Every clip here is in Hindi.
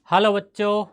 हेलो बच्चों,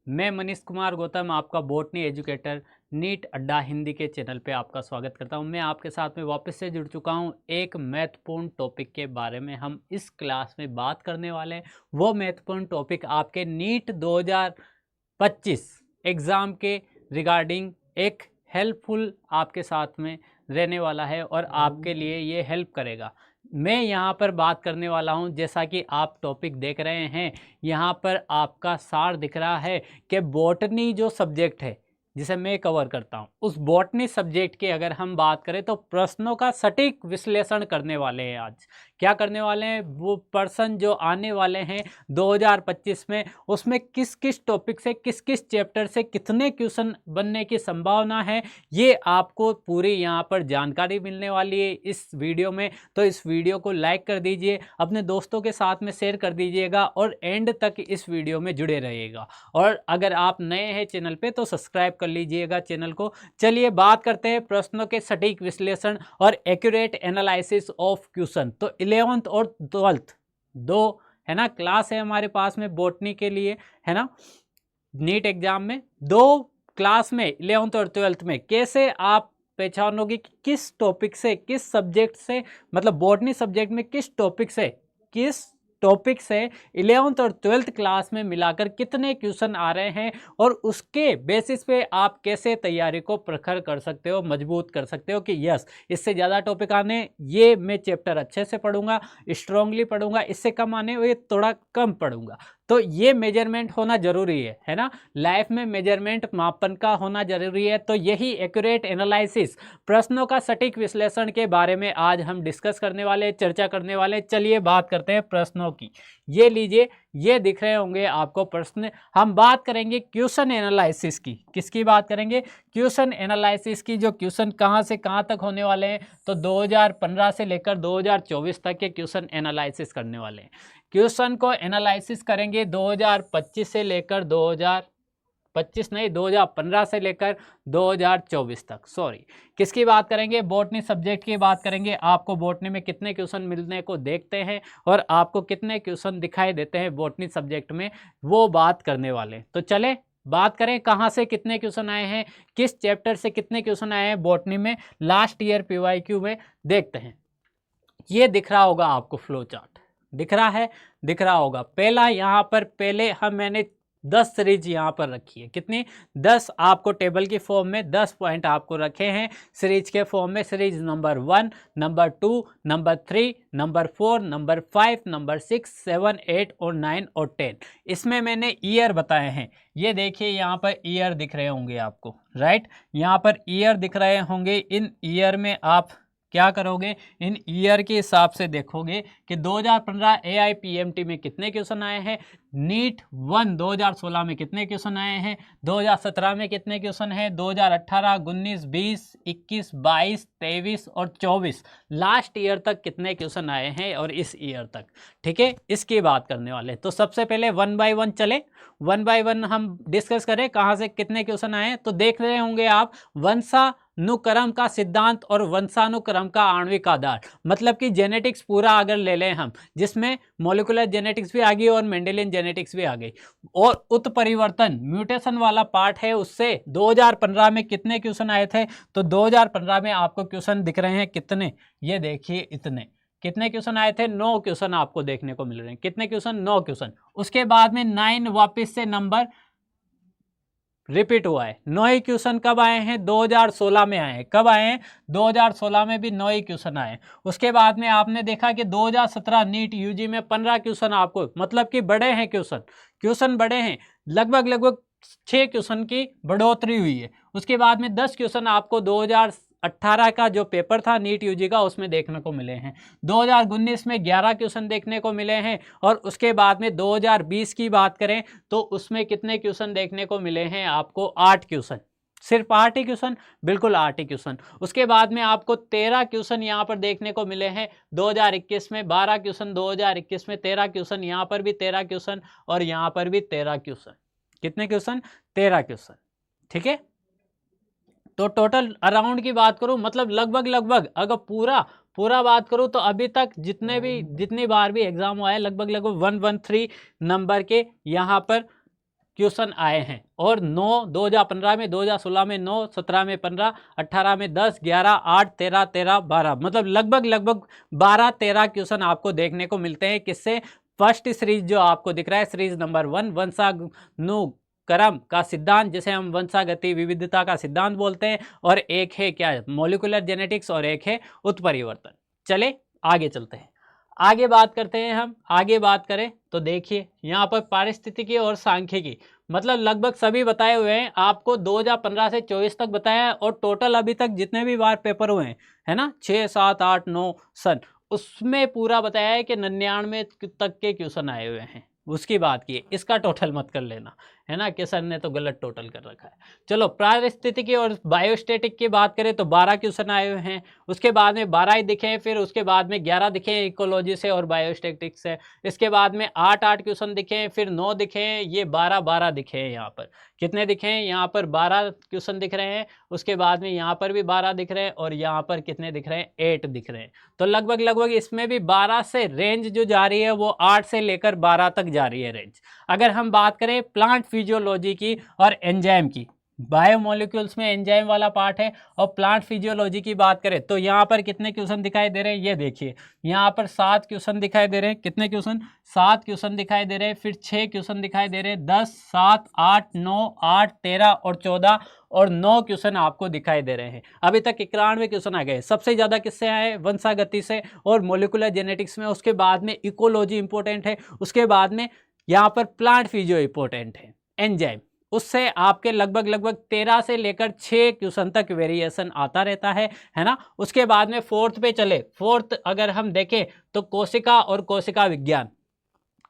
मैं मनीष कुमार गौतम आपका बॉटनी एजुकेटर नीट अड्डा हिंदी के चैनल पे आपका स्वागत करता हूं। मैं आपके साथ में वापस से जुड़ चुका हूं। एक महत्वपूर्ण टॉपिक के बारे में हम इस क्लास में बात करने वाले हैं। वो महत्वपूर्ण टॉपिक आपके नीट 2025 एग्ज़ाम के रिगार्डिंग एक हेल्पफुल आपके साथ में रहने वाला है और आपके लिए ये हेल्प करेगा। मैं यहाँ पर बात करने वाला हूँ, जैसा कि आप टॉपिक देख रहे हैं, यहाँ पर आपका सार दिख रहा है कि बॉटनी जो सब्जेक्ट है जिसे मैं कवर करता हूँ, उस बॉटनी सब्जेक्ट की अगर हम बात करें तो प्रश्नों का सटीक विश्लेषण करने वाले हैं। आज क्या करने वाले हैं, वो पर्सन जो आने वाले हैं 2025 में, उसमें किस किस टॉपिक से, किस किस चैप्टर से कितने क्वेश्चन बनने की संभावना है, ये आपको पूरी यहाँ पर जानकारी मिलने वाली है इस वीडियो में। तो इस वीडियो को लाइक कर दीजिए, अपने दोस्तों के साथ में शेयर कर दीजिएगा और एंड तक इस वीडियो में जुड़े रहिएगा। और अगर आप नए हैं चैनल पे तो सब्सक्राइब कर लीजिएगा चैनल को। चलिए बात करते हैं प्रश्नों के सटीक विश्लेषण और एक्यूरेट एनालिसिस ऑफ क्वेश्चन। तो 11th और 12th दो है ना क्लास है हमारे पास में बॉटनी के लिए, है ना। नीट एग्जाम में दो क्लास में 11th और 12th में कैसे आप पहचानोगे कि किस टॉपिक से, किस सब्जेक्ट से, मतलब बॉटनी सब्जेक्ट में किस टॉपिक से 11th और 12th क्लास में मिलाकर कितने क्वेश्चन आ रहे हैं और उसके बेसिस पे आप कैसे तैयारी को प्रखर कर सकते हो, मजबूत कर सकते हो कि यस इससे ज़्यादा टॉपिक आने, ये मैं चैप्टर अच्छे से पढ़ूंगा, स्ट्रांगली पढ़ूंगा, इससे कम आने ये थोड़ा कम पढ़ूंगा। तो ये मेजरमेंट होना जरूरी है ना। लाइफ में मेजरमेंट मापन का होना जरूरी है। तो यही एक्यूरेट एनालिसिस, प्रश्नों का सटीक विश्लेषण के बारे में आज हम डिस्कस करने वाले, चर्चा करने वाले। चलिए बात करते हैं प्रश्नों की। ये लीजिए, ये दिख रहे होंगे आपको प्रश्न। हम बात करेंगे क्वेश्चन एनालिसिस की। किसकी बात करेंगे? क्वेश्चन एनालिसिस की। जो क्वेश्चन कहाँ से कहाँ तक होने वाले हैं, तो 2015 से लेकर 2024 तक के क्वेश्चन एनालिसिस करने वाले हैं। क्वेश्चन को एनालिसिस करेंगे 2025 से लेकर 2015 से लेकर 2024 तक। सॉरी, किसकी बात करेंगे? बॉटनी सब्जेक्ट की बात करेंगे। आपको बॉटनी में कितने क्वेश्चन मिलने को देखते हैं और आपको कितने क्वेश्चन दिखाई देते हैं बॉटनी सब्जेक्ट में, वो बात करने वाले। तो चले बात करें कहाँ से कितने क्वेश्चन आए हैं, किस चैप्टर से कितने क्वेश्चन आए हैं बॉटनी में लास्ट ईयर PYQ में, देखते हैं। ये दिख रहा होगा आपको, फ्लो चार्ट दिख रहा है, दिख रहा होगा। पहला यहाँ पर पहले मैंने 10 सीरीज यहाँ पर रखी है। कितनी? 10 आपको टेबल की फॉर्म में 10 पॉइंट आपको रखे हैं सीरीज के फॉर्म में। Series number 1, number 2, number 3, number 4, number 5, number 6, 7, 8 और 9 और 10। इसमें मैंने ईयर बताए हैं। ये देखिए यहाँ पर ईयर दिख रहे होंगे आपको, राइट। यहाँ पर ईयर दिख रहे होंगे। इन ईयर में आप क्या करोगे? इन ईयर के हिसाब से देखोगे कि 2015 AIPMT में कितने क्वेश्चन आए हैं, नीट 1 2016 में कितने क्वेश्चन आए हैं, 2017 में कितने क्वेश्चन हैं, 2018, 19, 20, 21, 22, 23 और 24 लास्ट ईयर तक कितने क्वेश्चन आए हैं और इस ईयर तक। ठीक है, इसकी बात करने वाले। तो सबसे पहले 1 बाय 1 चले, 1 बाय 1 हम डिस्कस करें कहाँ से कितने क्वेश्चन आए हैं। तो देख रहे होंगे आप वंशानुक्रम का सिद्धांत और वंशानुक्रम का आणविक आधार, मतलब कि जेनेटिक्स पूरा अगर ले लें हम, जिसमें मॉलिक्यूलर जेनेटिक्स भी आ गई और मेंडेलियन जेनेटिक्स भी आ गई, और उत्परिवर्तन म्यूटेशन वाला पार्ट है, उससे 2015 में कितने क्वेश्चन आए थे। तो 2015 में आपको क्वेश्चन दिख रहे हैं कितने, ये देखिए इतने। कितने क्वेश्चन आए थे? 9 क्वेश्चन आपको देखने को मिल रहे हैं। कितने क्वेश्चन? 9 क्वेश्चन। उसके बाद में 9 वापस से नंबर रिपीट हुआ है। 9 ही क्वेश्चन कब आए हैं? 2016 में आए हैं। कब आए हैं? 2016 में भी 9 ही क्वेश्चन आए। उसके बाद में आपने देखा कि 2017 नीट यूजी में 15 क्वेश्चन आपको, मतलब कि बड़े हैं क्वेश्चन बड़े हैं, लगभग 6 क्वेश्चन की बढ़ोतरी हुई है। उसके बाद में 10 क्वेश्चन आपको 2018 का जो पेपर था नीट यूजी का, उसमें देखने को मिले हैं। 2019 में 11 क्वेश्चन देखने को मिले हैं। और उसके बाद में 2020 की बात करें तो उसमें कितने क्वेश्चन देखने को मिले हैं आपको? 8 क्वेश्चन। सिर्फ 8 ही क्वेश्चन, बिल्कुल 8 ही क्वेश्चन। उसके बाद में आपको 13 क्वेश्चन यहाँ पर देखने को मिले हैं 2021 में, 12 क्वेश्चन 2021 में, 13 क्वेश्चन यहाँ पर भी, 13 क्वेश्चन और यहाँ पर भी 13 क्वेश्चन। कितने क्वेश्चन? 13 क्वेश्चन। ठीक है, तो टोटल अराउंड की बात करूं, मतलब लगभग अगर पूरा बात करूं तो अभी तक जितनी बार भी एग्जाम हुआ है, लगभग 113 नंबर के यहाँ पर क्वेश्चन आए हैं, और 9 2015 में, 2016 में 9, 17 में 15, 18 में 10, 11, 8, 13, 12, मतलब लगभग 12-13 क्वेश्चन आपको देखने को मिलते हैं। किससे? फर्स्ट सीरीज जो आपको दिख रहा है, सीरीज नंबर 1, वंशानुक्रम का सिद्धांत, जिसे हम वंशागति विविधता का सिद्धांत बोलते हैं, और एक है क्या, मॉलिक्यूलर जेनेटिक्स, और एक है उत्परिवर्तन। चले आगे चलते हैं, आगे बात करते हैं। हम आगे बात करें तो देखिए यहाँ पर पारिस्थितिकी और सांख्यिकी, मतलब लगभग सभी बताए हुए हैं आपको। 2015 से 24 तक बताया है, और टोटल अभी तक जितने भी बार पेपर हुए हैं, है ना, 6, 7, 8, 9 सन, उसमें पूरा बताया है कि 99 तक के क्वेश्चन आए हुए हैं। उसकी बात की, इसका टोटल मत कर लेना, है ना, कि सर ने तो गलत टोटल कर रखा है। चलो पारिस्थितिकी और बायोस्टैटिक की बात करें तो 12 क्वेश्चन आए हुए हैं। उसके बाद में 12 ही दिखे हैं, फिर उसके बाद में 11 दिखे हैं इकोलॉजी से और बायोस्टैटिक्स से। इसके बाद में 8 क्वेश्चन दिखे हैं, फिर 9 दिखे हैं, ये 12 दिखे हैं। यहाँ पर कितने दिखे हैं? यहाँ पर 12 क्वेश्चन दिख रहे हैं। उसके बाद में यहाँ पर भी 12 दिख रहे हैं, और यहाँ पर कितने दिख रहे हैं? 8 दिख रहे हैं। तो लगभग इसमें भी 12 से रेंज जो जा रही है वो 8 से लेकर 12 तक जा रही है रेंज। अगर हम बात करें प्लांट फिजियोलॉजी की और एंजाइम की, बायोमोलिक्यूल्स में एंजाइम वाला पार्ट है, और प्लांट फिजियोलॉजी की बात करें तो यहाँ पर कितने क्वेश्चन दिखाई दे रहे हैं? ये देखिए यहाँ पर 7 क्वेश्चन दिखाई दे रहे हैं। कितने क्वेश्चन? 7 क्वेश्चन दिखाई दे रहे हैं। फिर 6 क्वेश्चन दिखाई दे रहे हैं, 10, 7, 8, 9, 8, 13 और 14, और 9 क्वेश्चन आपको दिखाई दे रहे हैं। अभी तक 91 क्वेश्चन आ गए। सबसे ज़्यादा किससे आए? वंशागति से और मोलिकुलर जेनेटिक्स में। उसके बाद में इकोलॉजी इंपॉर्टेंट है। उसके बाद में यहाँ पर प्लांट फिजियो इंपॉर्टेंट है, एंजाइम, उससे आपके लगभग 13 से लेकर 6 क्वेश्चन तक वेरिएशन आता रहता है ना। उसके बाद में फोर्थ पे चले, फोर्थ अगर हम देखें तो कोशिका और कोशिका विज्ञान।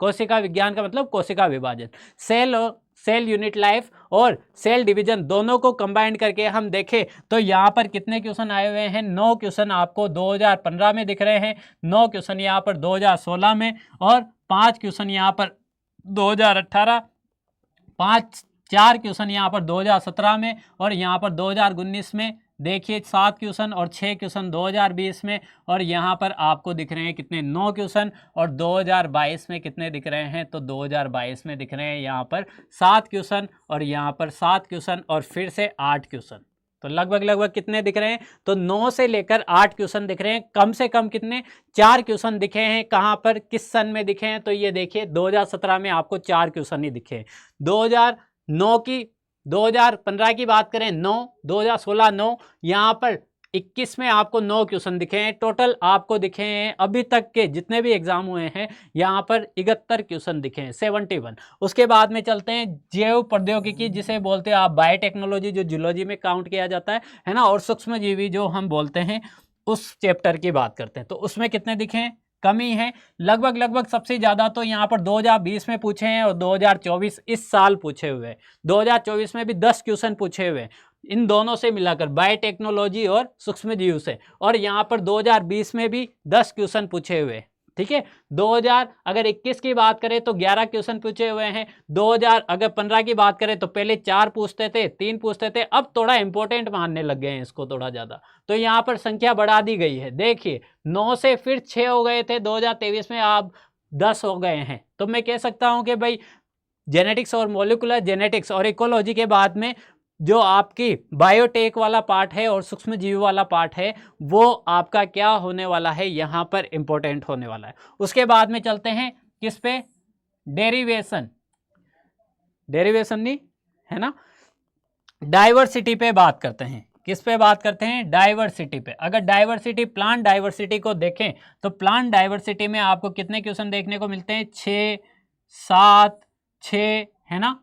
कोशिका विज्ञान का मतलब कोशिका विभाजन, सेल और सेल यूनिट लाइफ और सेल डिवीजन, दोनों को कंबाइंड करके हम देखें तो यहाँ पर कितने क्वेश्चन आए हुए हैं? 9 क्वेश्चन आपको 2015 में दिख रहे हैं, 9 क्वेश्चन यहाँ पर 2016 में, और 5 क्वेश्चन यहाँ पर 2018, 4 क्वेश्चन यहाँ पर 2017 में, और यहाँ पर 2019 में देखिए 7 क्वेश्चन, और 6 क्वेश्चन 2020 में, और यहाँ पर आपको दिख रहे हैं कितने? 9 क्वेश्चन। और 2022 में कितने दिख रहे हैं? तो 2022 में दिख रहे हैं यहाँ पर 7 क्वेश्चन, और यहाँ पर 7 क्वेश्चन, और फिर से 8 क्वेश्चन। तो लगभग कितने दिख रहे हैं? तो 9 से लेकर 8 क्वेश्चन दिख रहे हैं। कम से कम कितने? 4 क्वेश्चन दिखे हैं। कहाँ पर, किस सन में दिखे हैं? तो ये देखिए 2017 में आपको 4 क्वेश्चन ही दिखे हैं। 2009 की, 2015 की बात करें 9, 2016 9, यहाँ पर 21 में आपको 9 क्वेश्चन दिखे हैं। टोटल आपको दिखे हैं अभी तक के जितने भी एग्जाम हुए हैं यहाँ पर 71 क्वेश्चन दिखे हैं, 71। उसके बाद में चलते हैं जैव प्रौद्योगिकी, जिसे बोलते हैं आप बायोटेक्नोलॉजी, जो जूलॉजी में काउंट किया जाता है ना, और सूक्ष्म जीवी जो हम बोलते हैं, उस चैप्टर की बात करते हैं। तो उसमें कितने दिखे हैं? कमी है। लगभग सबसे ज़्यादा तो यहाँ पर 2020 में पूछे हैं, और 2024 इस साल पूछे हुए हैं। 2024 में भी 10 क्वेश्चन पूछे हुए हैं, इन दोनों से मिलाकर, बायोटेक्नोलॉजी और सूक्ष्म जीव से। और यहाँ पर 2020 में भी 10 क्वेश्चन पूछे हुए हैं, ठीक है। 2021 की बात करें तो 11 क्वेश्चन पूछे हुए हैं। 2015 की बात करें तो पहले 4 पूछते थे, 3 पूछते थे, अब थोड़ा इंपॉर्टेंट मानने लग गए हैं इसको थोड़ा ज़्यादा, तो यहाँ पर संख्या बढ़ा दी गई है। देखिए 9 से फिर 6 हो गए थे 2023 में, अब 10 हो गए हैं। तो मैं कह सकता हूँ कि भाई जेनेटिक्स और मोलिकुलर जेनेटिक्स और इकोलॉजी के बाद में जो आपकी बायोटेक वाला पार्ट है और सूक्ष्म जीव वाला पार्ट है, वो आपका क्या होने वाला है? यहाँ पर इंपॉर्टेंट होने वाला है। उसके बाद में चलते हैं किस पे? डेरिवेशन, डेरिवेशन नहीं है ना, डाइवर्सिटी पे बात करते हैं। किस पे बात करते हैं? डाइवर्सिटी पे। अगर डाइवर्सिटी, प्लांट डाइवर्सिटी को देखें तो प्लांट डाइवर्सिटी में आपको कितने क्वेश्चन देखने को मिलते हैं? 6, 7, 6, है ना,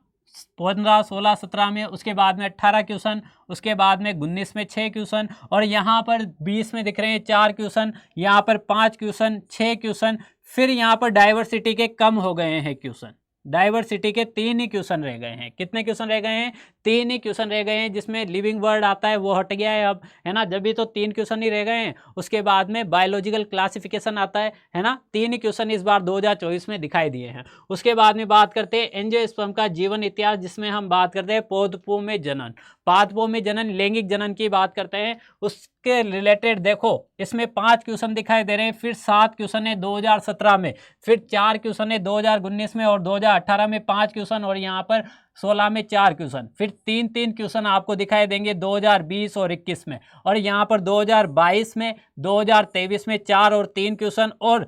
15, 16, 17 में। उसके बाद में 18 क्वेश्चन, उसके बाद में 19 में 6 क्वेश्चन, और यहाँ पर 20 में दिख रहे हैं 4 क्वेश्चन, यहाँ पर 5 क्वेश्चन, 6 क्वेश्चन। फिर यहाँ पर डाइवर्सिटी के कम हो गए हैं क्वेश्चन, डाइवर्सिटी के 3 ही क्वेश्चन रह गए हैं। कितने क्वेश्चन रह गए हैं? 3 ही क्वेश्चन रह गए हैं, जिसमें लिविंग वर्ड आता है वो हट गया है अब, है ना, जब भी तो 3 क्वेश्चन ही रह गए हैं। उसके बाद में बायोलॉजिकल क्लासिफिकेशन आता है ना, 3 ही क्वेश्चन इस बार 2024 में दिखाई दिए हैं। उसके बाद में बात करते हैं एंजियोस्पर्म का जीवन इतिहास, जिसमें हम बात करते हैं पौधपों में जनन, पादपों में जनन, लैंगिक जनन की बात करते हैं। उस के रिलेटेड देखो इसमें 5 क्वेश्चन दिखाई दे रहे हैं, फिर 7 क्वेश्चन है 2017 में, फिर 4 क्वेश्चन है 2019 में और 2018 में 5 क्वेश्चन और यहाँ पर 16 में 4 क्वेश्चन, फिर 3 क्वेश्चन आपको दिखाई देंगे 2020 और 21 में, और यहाँ पर 2022 में, 2023 में 4 और 3 क्वेश्चन। और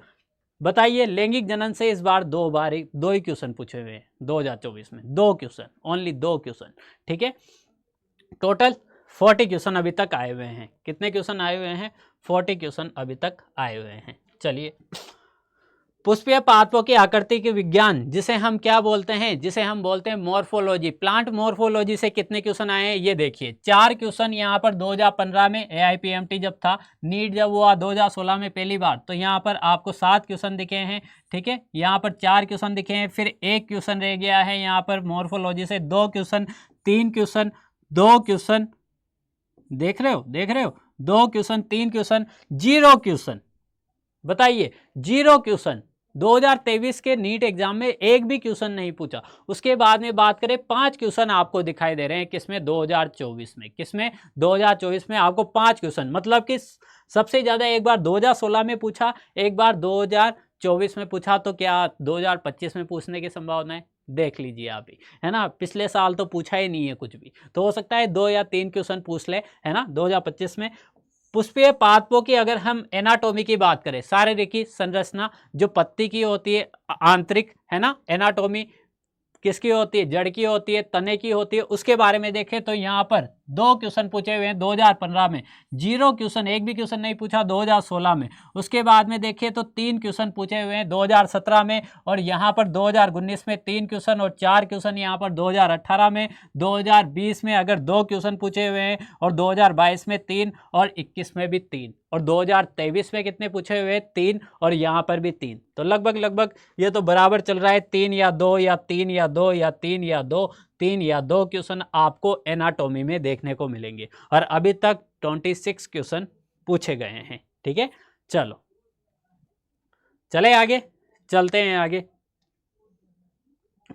बताइए लैंगिक जनन से इस बार दो ही क्वेश्चन पूछे हुए हैं 2024 में, 2 क्वेश्चन, ओनली 2 क्वेश्चन, ठीक है। टोटल 40 क्वेश्चन अभी तक आए हुए हैं। कितने क्वेश्चन आए हुए हैं? 40 क्वेश्चन अभी तक आए हुए हैं। चलिए, पुष्पीय पादपों की आकृति के विज्ञान, जिसे हम क्या बोलते हैं? जिसे हम बोलते हैं मॉर्फोलॉजी। प्लांट मॉर्फोलॉजी से कितने क्वेश्चन आए हैं ये देखिए, 4 क्वेश्चन यहाँ पर 2015 में AIPMT जब था, नीट जब हुआ 2016 में पहली बार, तो यहाँ पर आपको 7 क्वेश्चन दिखे हैं, ठीक है। यहाँ पर 4 क्वेश्चन दिखे हैं, फिर 1 क्वेश्चन रह गया है यहाँ पर मॉर्फोलॉजी से, 2 क्वेश्चन, 3 क्वेश्चन, 2 क्वेश्चन, देख रहे हो 2 क्वेश्चन, 3 क्वेश्चन, 0 क्वेश्चन। बताइए 0 क्वेश्चन 2023 के नीट एग्जाम में एक भी क्वेश्चन नहीं पूछा। उसके बाद में बात करें, 5 क्वेश्चन आपको दिखाई दे रहे हैं किसमें? 2024 में। किसमें? 2024 में आपको 5 क्वेश्चन, मतलब कि सबसे ज़्यादा एक बार 2016 में पूछा, एक बार 2024 में पूछा, तो क्या 2025 में पूछने की संभावना है? देख लीजिए आप ही, है ना। पिछले साल तो पूछा ही नहीं है कुछ भी, तो हो सकता है 2 या 3 क्वेश्चन पूछ ले, है ना, 2025 में। पुष्पीय पादपों की अगर हम एनाटॉमी की बात करें, शारीरिक संरचना, जो पत्ती की होती है आंतरिक, है ना, एनाटॉमी किसकी होती है? जड़ की होती है, तने की होती है, उसके बारे में देखें तो यहाँ पर 2 क्वेश्चन पूछे हुए हैं 2015 में, 0 क्वेश्चन, एक भी क्वेश्चन नहीं पूछा 2016 में। उसके बाद में देखिए तो 3 क्वेश्चन पूछे हुए हैं 2017 में, और यहाँ पर 2019 में 3 क्वेश्चन और 4 क्वेश्चन यहाँ पर 2018 में, 2020 में अगर 2 क्वेश्चन पूछे हुए हैं, और 2022 में 3 और 21 में भी 3, और 2023 में कितने पूछे हुए हैं? 3, और यहाँ पर भी 3। तो लगभग ये तो बराबर चल रहा है, 3 या 2 या 3 या 2 या 3 या 2, 3 या 2 क्वेश्चन आपको एनाटॉमी में देखने को मिलेंगे, और अभी तक 26 क्वेश्चन पूछे गए हैं, ठीक है। चलो चले आगे, चलते हैं आगे।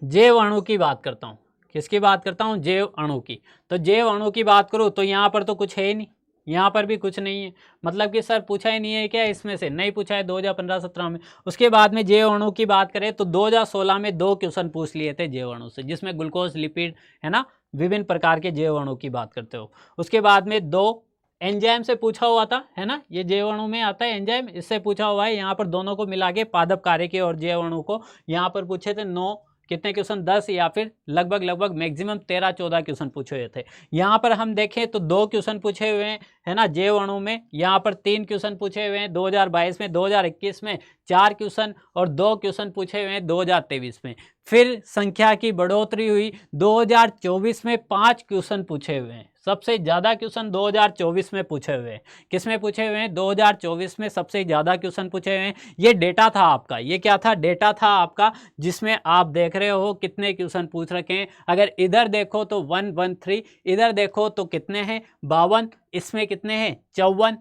जैव अणु की बात करता हूँ। किसकी बात करता हूँ? जैव अणु की। तो जैव अणु की बात करूँ तो यहाँ पर तो कुछ है ही नहीं, यहाँ पर भी कुछ नहीं है, मतलब कि सर पूछा ही नहीं है क्या इसमें से? नहीं पूछा है 2015-17 में। उसके बाद में जैव अणु की बात करें तो 2016 में 2 क्वेश्चन पूछ लिए थे जैव अणु से, जिसमें ग्लूकोज, लिपिड, है ना, विभिन्न प्रकार के जैव अणु की बात करते हो। उसके बाद में 2 एंजाइम से पूछा हुआ था, है ना, ये जैव अणु में आता है एंजाइम, इससे पूछा हुआ है। यहाँ पर दोनों को मिला के पादप कार्य के और जैव अणु को यहाँ पर पूछे थे 9 कितने क्वेश्चन? 10 या फिर लगभग मैक्सिमम 13-14 क्वेश्चन पूछे हुए थे। यहाँ पर हम देखें तो 2 क्वेश्चन पूछे हुए हैं, है ना, जैव अणु में। यहाँ पर 3 क्वेश्चन पूछे हुए हैं 2022 में, 2021 में 4 क्वेश्चन और 2 क्वेश्चन पूछे हुए हैं 2023 में। फिर संख्या की बढ़ोतरी हुई, 2024 में 5 क्वेश्चन पूछे हुए हैं। सबसे ज़्यादा क्वेश्चन 2024 में पूछे हुए हैं। किस में पूछे हुए हैं? 2024 में सबसे ज़्यादा क्वेश्चन पूछे हुए हैं। ये डेटा था आपका, ये क्या था? डेटा था आपका, जिसमें आप देख रहे हो कितने क्वेश्चन पूछ रखे हैं। अगर इधर देखो तो 113, इधर देखो तो कितने हैं? 52, इसमें कितने हैं? 54,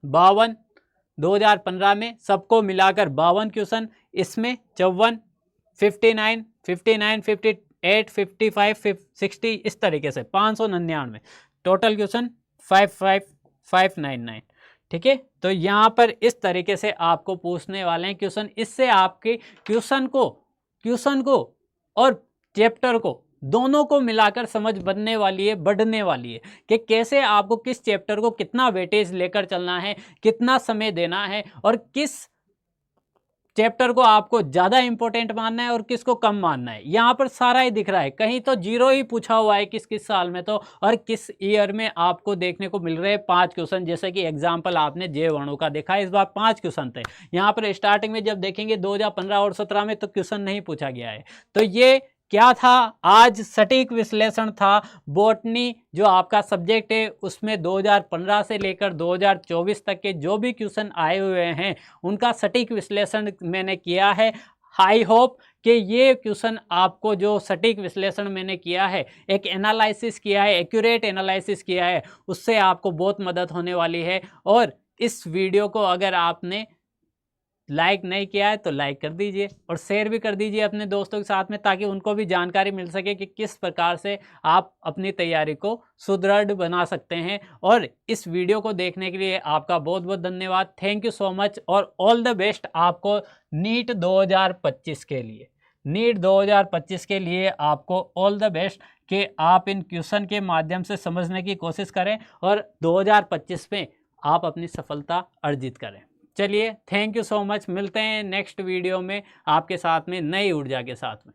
52, 2015 में सबको मिलाकर 52 क्वेश्चन, इसमें 54, 59, 58, 55, 60, इस तरीके से 599 टोटल क्वेश्चन 55599, ठीक है। तो यहाँ पर इस तरीके से आपको पूछने वाले हैं क्वेश्चन। इससे आपके क्वेश्चन को और चैप्टर को दोनों को मिलाकर समझ बनने वाली है, बढ़ने वाली है कि कैसे आपको किस चैप्टर को कितना वेटेज लेकर चलना है, कितना समय देना है, और किस चैप्टर को आपको ज़्यादा इंपॉर्टेंट मानना है और किसको कम मानना है। यहाँ पर सारा ही दिख रहा है, कहीं तो 0 ही पूछा हुआ है किस किस साल में तो, और किस ईयर में आपको देखने को मिल रहे हैं 5 क्वेश्चन। जैसे कि एग्जाम्पल आपने जैव अणु का देखा, इस बार 5 क्वेश्चन थे। यहाँ पर स्टार्टिंग में जब देखेंगे 2015 और 17 में तो क्वेश्चन नहीं पूछा गया है। तो ये क्या था? आज सटीक विश्लेषण था। बॉटनी जो आपका सब्जेक्ट है उसमें 2015 से लेकर 2024 तक के जो भी क्वेश्चन आए हुए हैं उनका सटीक विश्लेषण मैंने किया है। आई होप कि ये क्वेश्चन आपको, जो सटीक विश्लेषण मैंने किया है, एक एनालिसिस किया है, एक्यूरेट एनालिसिस किया है, उससे आपको बहुत मदद होने वाली है। और इस वीडियो को अगर आपने लाइक नहीं किया है तो लाइक कर दीजिए और शेयर भी कर दीजिए अपने दोस्तों के साथ में, ताकि उनको भी जानकारी मिल सके कि किस प्रकार से आप अपनी तैयारी को सुदृढ़ बना सकते हैं। और इस वीडियो को देखने के लिए आपका बहुत बहुत धन्यवाद। थैंक यू सो मच और ऑल द बेस्ट आपको नीट 2025 के लिए। नीट 2025 के लिए आपको ऑल द बेस्ट कि आप इन क्वेश्चन के माध्यम से समझने की कोशिश करें और 2025 में आप अपनी सफलता अर्जित करें। चलिए, थैंक यू सो मच। मिलते हैं नेक्स्ट वीडियो में आपके साथ में नई ऊर्जा के साथ में।